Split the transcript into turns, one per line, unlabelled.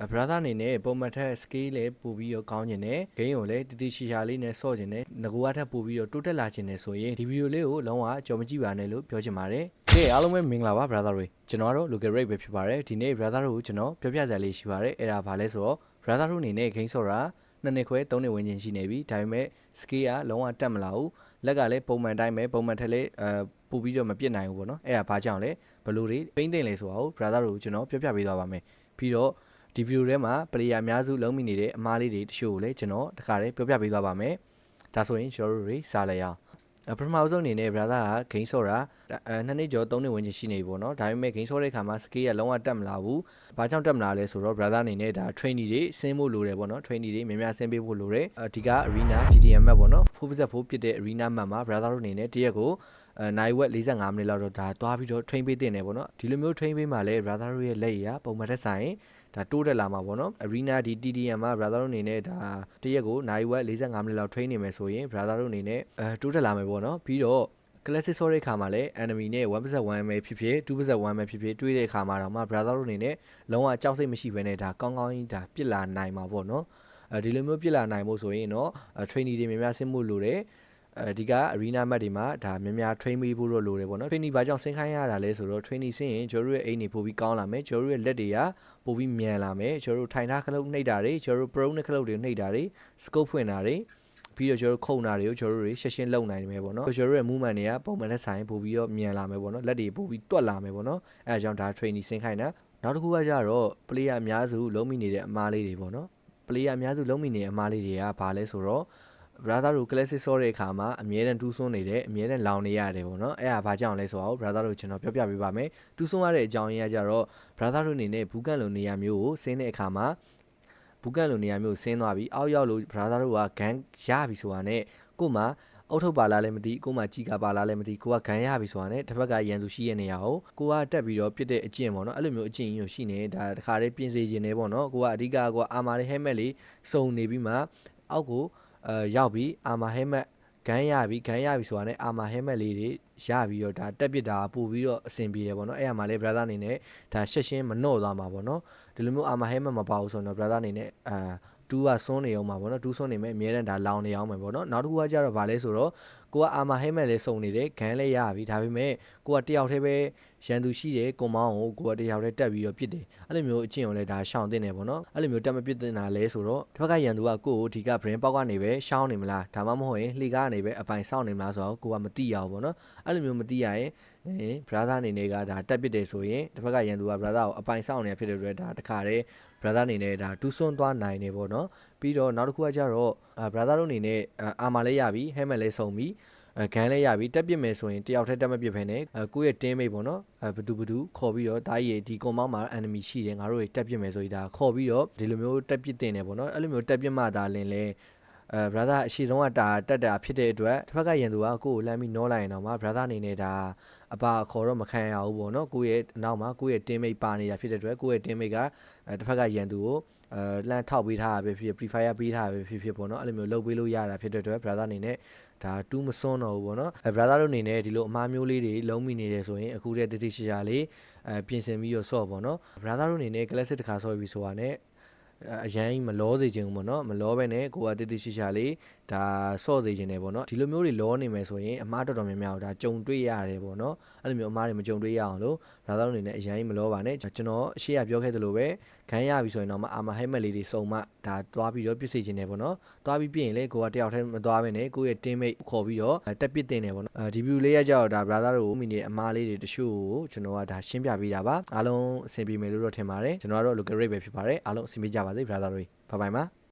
brother အနေနဲ့ပုံမှန်ထက် scale လေးပို့ပြီးတော့ကောင်းကျင်တယ် game ကိုလည်းတတိရှိရှာလေးနဲ့ဆော့ကျင်တယ်ငကူကထပ်ပို့ပြီးတော့တိုးတက်လာကျင်တယ်ဆိုရင်ဒီဗီဒီယိုလေးကိုလုံးဝကြော်မကြည့်ပါနဲ့လို့ပြောချင်ပါတယ်ကဲအားလုံးပဲမင်္ဂလာပါ brother တွေကျွန်တော်ကတော့ local rate ပဲဖြစ်ပါတယ်ဒီနေ့ brother တို့ကိုကျွန်တော်ပြောပြစရာလေးရှိပါတယ်အဲ့ဒါဘာလဲဆိုတော့ brother တို့အနေနဲ့ game ဆော့တာ2နှစ်ခွဲ3နှစ်ဝန်းကျင်ရှိနေပြီဒါပေမဲ့ scale ကလုံးဝတက်မလာဘူးလက်ကလည်းပုံမှန်တိုင်းပဲပုံမှန်ထက်လည်းပို့ပြီးတော့မပြစ်နိုင်ဘူးပေါ့နော်အဲ့ဒါဘာကြောင့်လဲဘယ်လိုတွေပိန်းသိမ့်လဲဆိုတာကို brother တို့ကိုကျွန်တော်ပြောပြပေးသွားပါမယ်ပြီးတော့ဒီဗီဒီယိုထဲမှာ player အများစုလုံးမိနေတဲ့အမားလေးတွေတချို့ကိုလည်းကျွန်တော်တခါတည်းပြောပြပေးသွားပါမယ်ဒါဆိုရင်ကျွန်တော်တို့တွေစားလိုက်အောင်ပထမဆုံးအနေနဲ့ brother က game ဆော့တာ2နှစ်ကျော်3နှစ်ဝန်းကျင်ရှိနေပြီပေါ့နော်ဒါပေမဲ့ game ဆော့တဲ့အခါမှာ scale ကလုံးဝတက်မလာဘူးဘာကြောင့်တက်မလာလဲဆိုတော့ brother အနေနဲ့ဒါ trainee တွေဆင်းဖို့လိုတယ်ပေါ့နော် trainee တွေများများဆင်းပေးဖို့လိုတယ်ဒီက arena GTM map ပေါ့နော် 4vs4 ဖြစ်တဲ့ arena map မှာ brother တို့အနေနဲ့တရက်ကိုနိုင်ဝက်45မိနစ်လောက်တော့ဒါသွားပြီးတော့ train ပေးတင်တယ်ပေါ့နော်ဒီလိုမျိုး train ပေးမှလည်း brother တို့ရဲ့လက်ရည်ပုံမှန်တက်ဆိုင်ဒါတိုးတက်လာမှာပေါ့နော် arena ဒီ TDM မှာ brother တို့အနေနဲ့ဒါတရက်ကိုနိုင်ဝက်45မိနစ်လောက် train နေမယ်ဆိုရင် brother တို့အနေနဲ့တိုးတက်လာမယ်ပေါ့နော်ပြီးတော့ classic ဆော့တဲ့အခါမှာလည်း enemy နဲ့ 1vs1 ပဲဖြစ်ဖြစ် 2vs1 ပဲဖြစ်ဖြစ်တွေးတဲ့အခါမှာတော့မှ brother တို့အနေနဲ့လုံးဝကြောက်စိတ်မရှိဘဲနဲ့ဒါကောင်းကောင်းကြီးဒါပြစ်လာနိုင်မှာပေါ့နော်ဒီလိုမျိုးပြစ်လာနိုင်ဖို့ဆိုရင်တော့ trainee တွေများများဆင်းဖို့လိုတယ်ဒီက arena map တွေမှာဒါများများ train ပေးဖို့တော့လိုတယ်ပေါ့နော် trainee ဘာကြောင့်ဆင်းခိုင်းရတာလဲဆိုတော့ trainee ဆင်းရင်ကျွန်တော်တို့ရဲ့အိမ်တွေပို့ပြီးကောင်းလာမယ်ကျွန်တော်တို့ရဲ့လက်တွေကပို့ပြီးမြန်လာမယ်ကျွန်တော်တို့ထိုင်ထားခလုတ်နှိပ်တာတွေကျွန်တော်တို့ pro နဲ့ခလုတ်တွေနှိပ်တာတွေ scope ဖွင့်တာတွေပြီးတော့ကျွန်တော်တို့ခုံတာတွေကိုကျွန်တော်တို့ရှင်းရှင်းလုပ်နိုင်မယ်ပေါ့နော်ကျွန်တော်တို့ရဲ့ movement တွေကပုံမှန်နဲ့ဆိုင်ပို့ပြီးတော့မြန်လာမယ်ပေါ့နော်လက်တွေပို့ပြီးတွက်လာမယ်ပေါ့နော်အဲအကြောင်းဒါ trainee ဆင်းခိုင်းတာနောက်တစ်ခုကကြတော့ player အများစုလုံးမိနေတဲ့အမားလေးတွေပေါ့နော် player အများစုလုံးမိနေတဲ့အမားလေးတွေကဘာလဲဆိုတော့brother တို့ classic ဆော့တဲ့အခါမှာအမြဲတမ်းတူးဆွန်းနေတယ်အမြဲတမ်းလောင်နေရတယ်ပေါ့နော်အဲ့ဒါဘာကြောင့်လဲဆိုတော့ brother တို့ကျွန်တော်ပြောပြပေးပါမယ်တူးဆွန်းရတဲ့အကြောင်းရင်းကကြတော့ brother တို့အနေနဲ့ဘူးကန်လိုနေရာမျိုးကိုဆင်းတဲ့အခါမှာဘူးကန်လိုနေရာမျိုးဆင်းသွားပြီးအောက်ရောက်လို့ brother တို့ကဂန်ရပြီဆိုတာနဲ့ကို့မှာအုတ်ထုတ်ပါလားလည်းမသိကို့မှာကြီးကပါလားလည်းမသိကိုကဂန်ရပြီဆိုတာနဲ့တစ်ဖက်ကရန်သူရှိရဲ့နေရာကိုကိုကတက်ပြီးတော့ပြစ်တဲ့အကျင့်ပေါ့နော်အဲ့လိုမျိုးအကျင့်ကြီးကိုရှိနေဒါတခါတည်းပြင်စေခြင်းနေပေါ့နော်ကိုကအဓိကကိုအာမာလေး helmet လေးစုံနေပြီးမှအောက်ကိုရောက်ပြီးအာမာ helmet ဂန်ရပြီဆိုတာနဲ့အာမာ helmet လေးတွေရပြီးတော့ဒါတက်ပစ်တာပို့ပြီးတော့အဆင်ပြေတယ်ပေါ့နော်အဲ့အမှာလေး brother အနေနဲ့ဒါရှက်ရှင်းမနှော့သွားမှာပေါ့နော်ဒီလိုမျိုးအာမာ helmet မပါဘူးဆိုတော့ brother အနေနဲ့တူးကစွန်းနေအောင်ပါပေါ့နော်တူးစွန်းနေမယ်အများတန်းဒါလောင်နေအောင်မယ်ပေါ့နော်နောက်တစ်ခုကကြတော့ဗာလဲဆိုတော့ကိုကအာမာ helmet လေးစုံနေတယ်ဂန်လေးရပြီဒါပေမဲ့ကိုကတယောက်တည်းပဲရန်သူရှိတယ်ကွန်မောင်းကိုကတယောက်တည်းတက်ပြီးတော့ပြစ်တယ်အဲ့လိုမျိုးအကျင့်ကိုလည်းဒါရှောင်တင်နေပေါ့နော်အဲ့လိုမျိုးတက်မပြစ်တင်တာလဲဆိုတော့တစ်ဖက်ကရန်သူကကိုကိုဒီက brain ပေါက်ကနေပဲရှောင်းနေမလားဒါမှမဟုတ်ရင်လှေကားကနေပဲအပိုင်စောင့်နေမလားဆိုတော့ကိုကမသိရဘူးပေါ့နော်အဲ့လိုမျိုးမသိရရင်brother အနေနဲ့ကဒါတက်ပစ်တယ်ဆိုရင်တစ်ဖက်ကရန်သူက brother ကိုအပိုင်စောင့်နေဖြစ်တဲ့အတွက်ဒါတခါတည်း brother အနေနဲ့ဒါတူးဆွန်းသွားနိုင်နေပေါ့နော်ပြီးတော့နောက်တစ်ခုကကြတော့brother တို့အနေနဲ့အာမာလေးရပြီ helmet လေးစုံပြီဂန်လေးရပြီတက်ပစ်မယ်ဆိုရင်တယောက်တည်းတက်မပစ်ဖ ೇನೆ ကိုယ့်ရဲ့ team mate ပေါ့နော်ဘသူခေါ်ပြီးတော့ဒါကြီးဒီကွန်မောင်းမှာ enemy ရှိတယ်ငါတို့တက်ပစ်မယ်ဆိုရင်ဒါခေါ်ပြီးတော့ဒီလိုမျိုးတက်ပစ်တင်တယ်ပေါ့နော်အဲ့လိုမျိုးတက်ပစ်မှသာလင်းလဲbrother အရှိဆုံးကတက်တာဖြစ်တဲ့အတွက်တစ်ဖက်ကရန်သူကကိုယ့်ကိုလှမ်းပြီးနှောလိုက်ရင်တော့မှ brother အနေနဲ့ဒါအပါခေါ်တော့မခံရဘူးပေါ့နော်ကိုယ့်ရဲ့အနောက်မှာကိုယ့်ရဲ့ team mate ပါနေတာဖြစ်တဲ့အတွက်ကိုယ့်ရဲ့ team mate ကတစ်ဖက်ကရန်သူကိုလှမ်းထောက်ပေးထားတာပဲဖြစ် pre-fire ပေးထားတာပဲဖြစ်ပေါ့နော်အဲ့လိုမျိုးလုပ်ပေးလို့ရတာဖြစ်တဲ့အတွက် brother အနေနဲ့ဒါတူးမစွန်းတော့ဘူးပေါ့နော်brother တို့အနေနဲ့ဒီလိုအမားမျိုးလေးတွေလုံးမိနေတယ်ဆိုရင်အခုတည်းတတိရှိရှာလေးပြင်ဆင်ပြီးတော့ဆော့ပေါ့နော် brother တို့အနေနဲ့ classic တစ်ခါဆော့ပြီးဆိုတာနဲ့အရန်မလောစေခြင်းဘူးပေါ့နော်မလောပဲနဲ့ကိုကတိတိရှိရှာလေးဒါဆော့စေခြင်းတယ်ပေါ့နော်ဒီလိုမျိုးတွေလောနေမယ်ဆိုရင်အမားတော်တော်များများဒါကြုံတွေ့ရတယ်ပေါ့နော်အဲ့လိုမျိုးအမားတွေမကြုံတွေ့ရအောင်လို့ဒါသာအနေနဲ့အရန်မလောပါနဲ့ကျွန်တော်အရှိရပြောခဲ့သလိုပဲခန်းရပြီဆိုရင်တော့အာမဟဲမက်လေးတွေစုံမှဒါသွားပြီးတော့ပြစ်စေခြင်းတယ်ပေါ့နော်သွားပြီးပြင်ရင်လေကိုကတယောက်တည်းမသွားဘဲနဲ့ကိုယ့်ရဲ့ team mate ခေါ်ပြီးတော့တက်ပစ်တင်တယ်ပေါ့နော်ဒီဗီဒီယိုလေးရကြတော့ဒါ brother တို့မိနေအမားလေးတွေတချို့ကိုကျွန်တော်ကဒါရှင်းပြပေးတာပါအားလုံးအဆင်ပြေမယ်လို့တော့ထင်ပါတယ်ကျွန်တော်ကတော့ local rate ပဲဖြစ်ပါတယ်အားလုံးအဆင်ပြေကြပါစေ brother တွေဘိုင်ဘိုင်ပါ